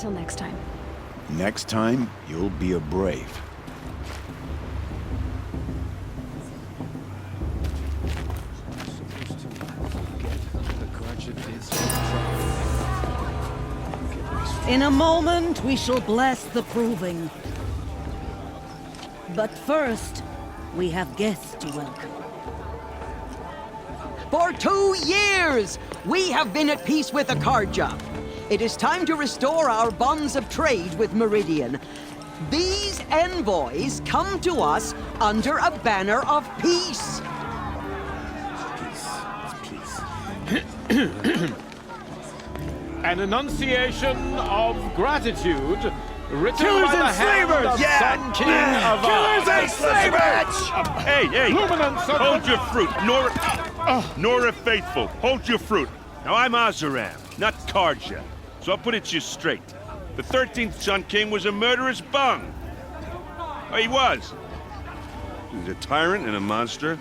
Until next time. Next time, you'll be a brave. In a moment, we shall bless the proving. But first, we have guests to welcome. For 2 years, we have been at peace with Akarja. It is time to restore our bonds of trade with Meridian. These envoys come to us under a banner of peace. An enunciation of gratitude written Killers by the and hand slavers! of Yeah! Sun King of Killers and slavers! Hey, Luminance of hold your fruit. Nora Faithful, hold your fruit. Now, I'm Oseram, not Karja, so I'll put it to you straight. The 13th Sun King was a murderous bung. Oh, he was. He was a tyrant and a monster.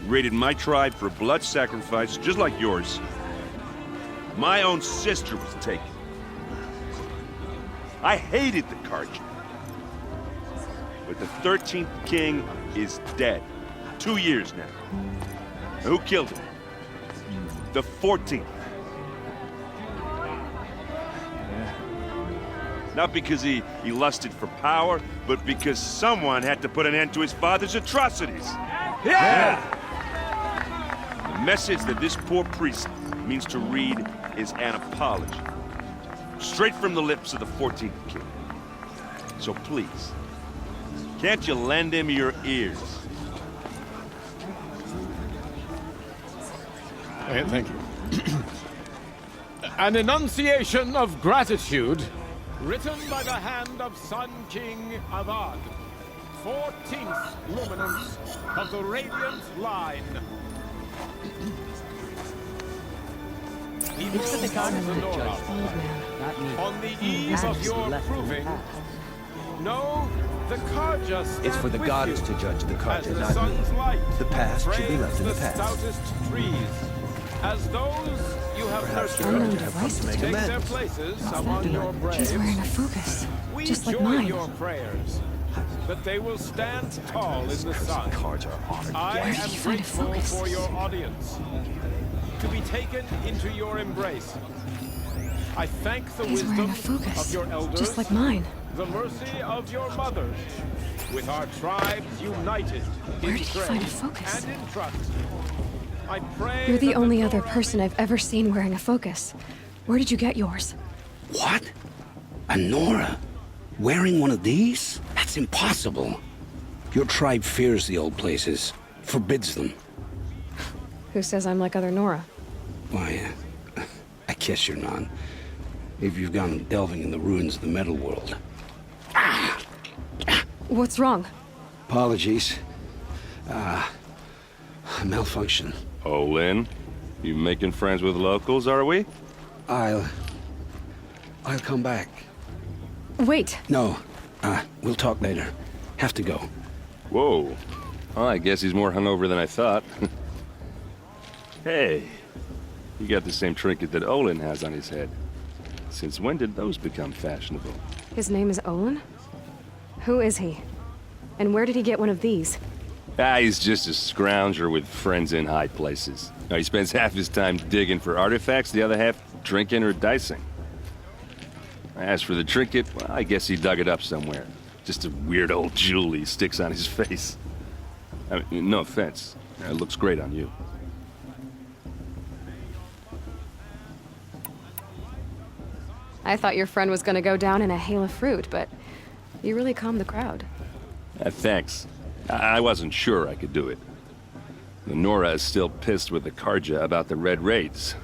He raided my tribe for a blood sacrifice, just like yours. My own sister was taken. I hated the Karja. But the 13th King is dead. 2 years now. Who killed him? The 14th. Not because he lusted for power, but because someone had to put an end to his father's atrocities. Yeah! The message that this poor priest means to read is an apology. Straight from the lips of the 14th King. So please, can't you lend him your ears? Thank you. An enunciation of gratitude written by the hand of Sun King Avad, 14th luminance of the Radiant Line. He It's for the gods to judge, Old man. not me. on the eve of your Left in the proving, past. no, the Karja stand It's for the with goddess you, to judge the as Karja, the not sun's me. light The past should be frames left in the past. stoutest trees, as those you have Perhaps the Unknown nurtured Karja have come device to make take their amends. places among your He's wearing a braves. focus. We Just like join mine. your prayers that they will stand tall in the sun. Karja are honored. I Where did am you find a grateful focus? for your audience, to be taken into your embrace. I thank the He's wisdom wearing a focus. of your elders, Just like mine. the mercy of your mothers, with our tribes united Where in did you find a trade focus? and in trust. I pray You're the that only other Nora person I've ever seen wearing a focus. Where did you get yours? What? A Nora? Wearing one of these? That's impossible. Your tribe fears the old places, forbids them. Who says I'm like other Nora? Why, I guess you're not. If you've gone delving in the ruins of the metal world. What's wrong? Apologies. Malfunction. Oh, Lynn, you making friends with locals, are we? I'll come back. Wait. No, we'll talk later. Have to go. Whoa. Well, I guess he's more hungover than I thought. Hey, you got the same trinket that Olin has on his head. Since when did those become fashionable? His name is Olin? Who is he? And where did he get one of these? He's just a scrounger with friends in high places. Now, he spends half his time digging for artifacts, the other half drinking or dicing. As for the trinket, well, I guess he dug it up somewhere. Just a weird old jewel he sticks on his face. I mean, no offense. It looks great on you. I thought your friend was gonna go down in a hail of fruit, but you really calmed the crowd. Thanks. I wasn't sure I could do it. The Nora is still pissed with the Karja about the Red Raids,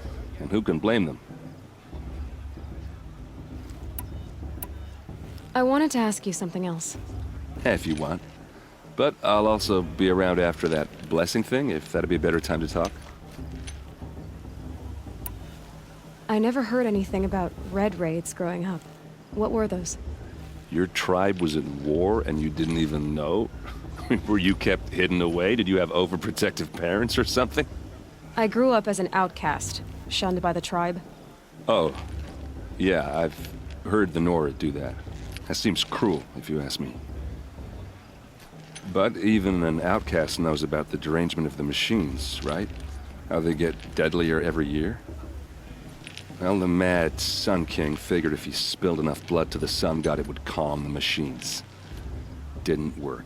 and who can blame them? I wanted to ask you something else. If you want. But I'll also be around after that blessing thing, if that'd be a better time to talk. I never heard anything about red raids growing up. What were those? Your tribe was at war and you didn't even know? Were you kept hidden away? Did you have overprotective parents or something? I grew up as an outcast, shunned by the tribe. Oh, yeah, heard the Nora do that. That seems cruel, if you ask me. But even an outcast knows about the derangement of the machines, right? How they get deadlier every year? Well, the mad Sun King figured if he spilled enough blood to the Sun God, it would calm the machines. Didn't work.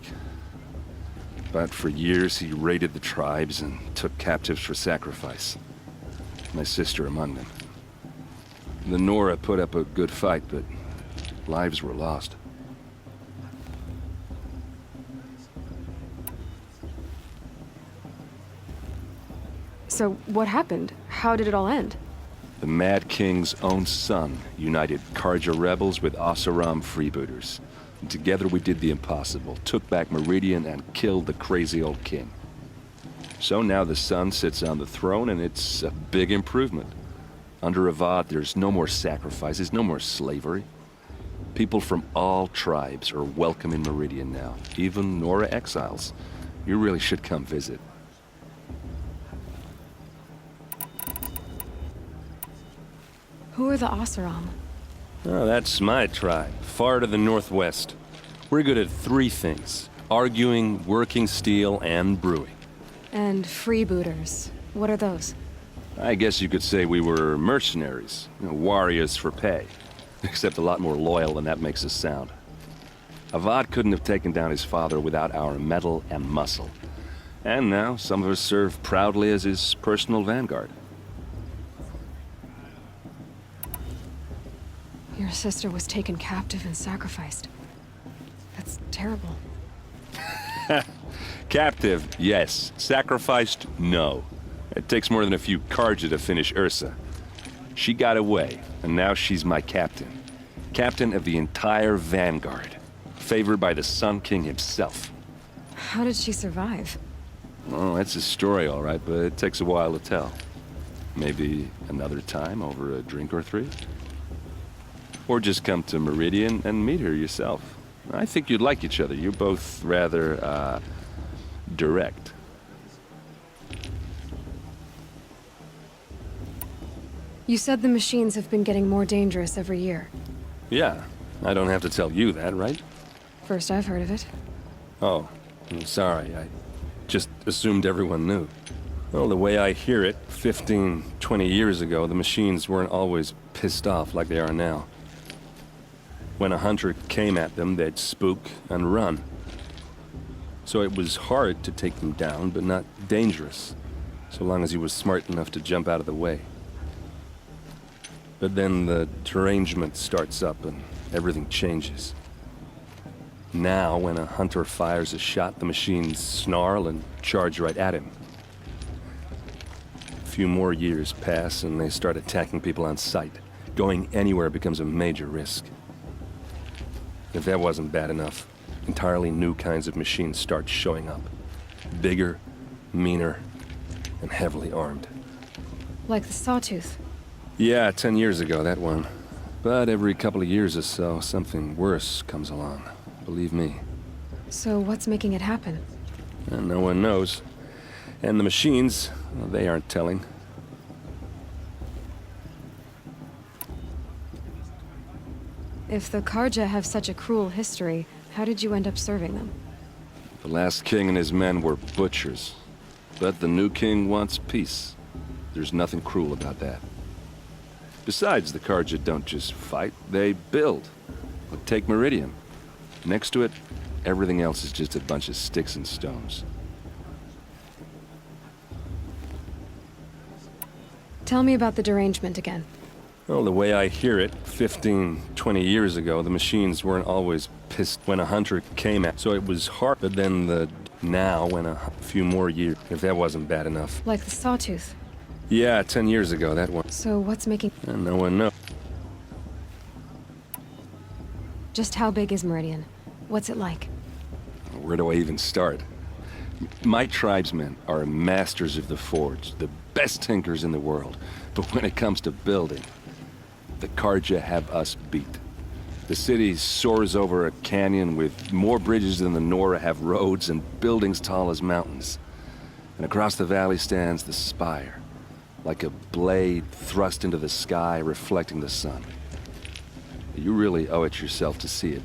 But for years, he raided the tribes and took captives for sacrifice. My sister among them. The Nora put up a good fight, but lives were lost. So, what happened? How did it all end? The Mad King's own son united Carja rebels with Oseram freebooters. And together we did the impossible, took back Meridian and killed the crazy old king. So now the son sits on the throne and it's a big improvement. Under Avad, there's no more sacrifices, no more slavery. People from all tribes are welcome in Meridian now, even Nora exiles. You really should come visit. Who are the Oseram? Oh, that's my tribe, far to the northwest. We're good at three things: arguing, working steel, and brewing. And freebooters. What are those? I guess you could say we were mercenaries, warriors for pay. Except a lot more loyal than that makes us sound. Avad couldn't have taken down his father without our metal and muscle. And now some of us serve proudly as his personal vanguard. Your sister was taken captive and sacrificed. That's terrible. Captive, yes. Sacrificed, no. It takes more than a few Carja to finish Ursa. She got away, and now she's my captain. Captain of the entire Vanguard. Favored by the Sun King himself. How did she survive? Oh, that's a story, all right, but it takes a while to tell. Maybe another time over a drink or three? Or just come to Meridian and meet her yourself. I think you'd like each other. You're both rather, direct. You said the machines have been getting more dangerous every year. Yeah, I don't have to tell you that, right? First I've heard of it. Oh, I'm sorry. I just assumed everyone knew. Well, the way I hear it, 15, 20 years ago, the machines weren't always pissed off like they are now. When a hunter came at them, they'd spook and run. So it was hard to take them down, but not dangerous, so long as he was smart enough to jump out of the way. But then the derangement starts up and everything changes. Now, when a hunter fires a shot, the machines snarl and charge right at him. A few more years pass and they start attacking people on sight. Going anywhere becomes a major risk. If that wasn't bad enough, entirely new kinds of machines start showing up. Bigger, meaner, and heavily armed. Like the Sawtooth. Yeah, 10 years ago, that one. But every couple of years or so, something worse comes along. Believe me. So what's making it happen? And no one knows. And the machines, well, they aren't telling. If the Carja have such a cruel history, how did you end up serving them? The last king and his men were butchers. But the new king wants peace. There's nothing cruel about that. Besides, the Carja don't just fight, they build. But take Meridian. Next to it, everything else is just a bunch of sticks and stones. Tell me about the derangement again. Well, the way I hear it, 15, 20 years ago, the machines weren't always pissed when a hunter came at. So it was hard, but then now, when a few more years, if that wasn't bad enough. Like the Sawtooth. Yeah, 10 years ago, that one. So what's making... And no one knows. Just how big is Meridian? What's it like? Where do I even start? My tribesmen are masters of the forge, the best tinkers in the world. But when it comes to building, the Carja have us beat. The city soars over a canyon with more bridges than the Nora have roads and buildings tall as mountains. And across the valley stands the spire, like a blade thrust into the sky reflecting the sun. You really owe it yourself to see it.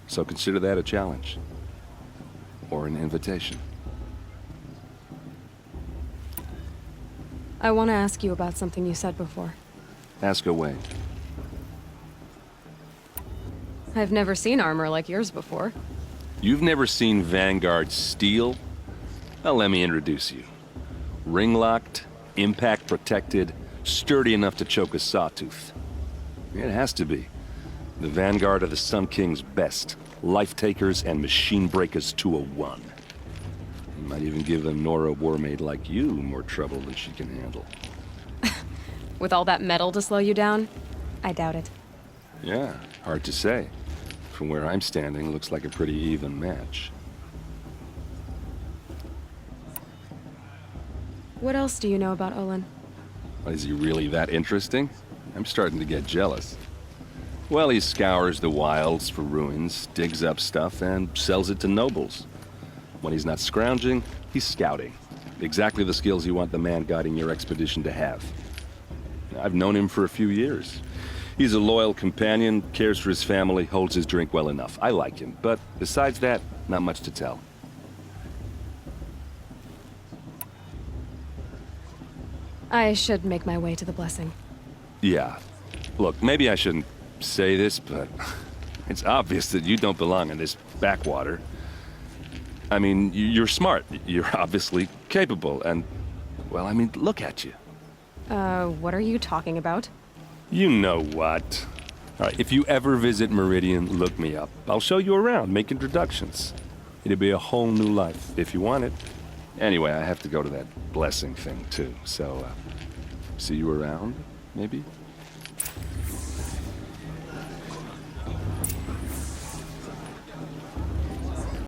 So consider that a challenge. Or an invitation. I want to ask you about something you said before. Ask away. I've never seen armor like yours before. You've never seen Vanguard steel? Well, let me introduce you. Ring-locked, impact-protected, sturdy enough to choke a sawtooth. It has to be. The Vanguard of the Sun King's best. Life-takers and machine breakers to a one. You might even give a Nora warmaid like you more trouble than she can handle. With all that metal to slow you down? I doubt it. Yeah, hard to say. From where I'm standing, looks like a pretty even match. What else do you know about Olin? Is he really that interesting? I'm starting to get jealous. Well, he scours the wilds for ruins, digs up stuff, and sells it to nobles. When he's not scrounging, he's scouting. Exactly the skills you want the man guiding your expedition to have. I've known him for a few years. He's a loyal companion, cares for his family, holds his drink well enough. I like him, but besides that, not much to tell. I should make my way to the blessing. Yeah. Look, maybe I shouldn't say this, but it's obvious that you don't belong in this backwater. I mean, you're smart. You're obviously capable, and, well, I mean, look at you. What are you talking about? You know what. All right, if you ever visit Meridian, look me up. I'll show you around, make introductions. It'll be a whole new life, if you want it. Anyway, I have to go to that blessing thing, too, so, see you around, maybe?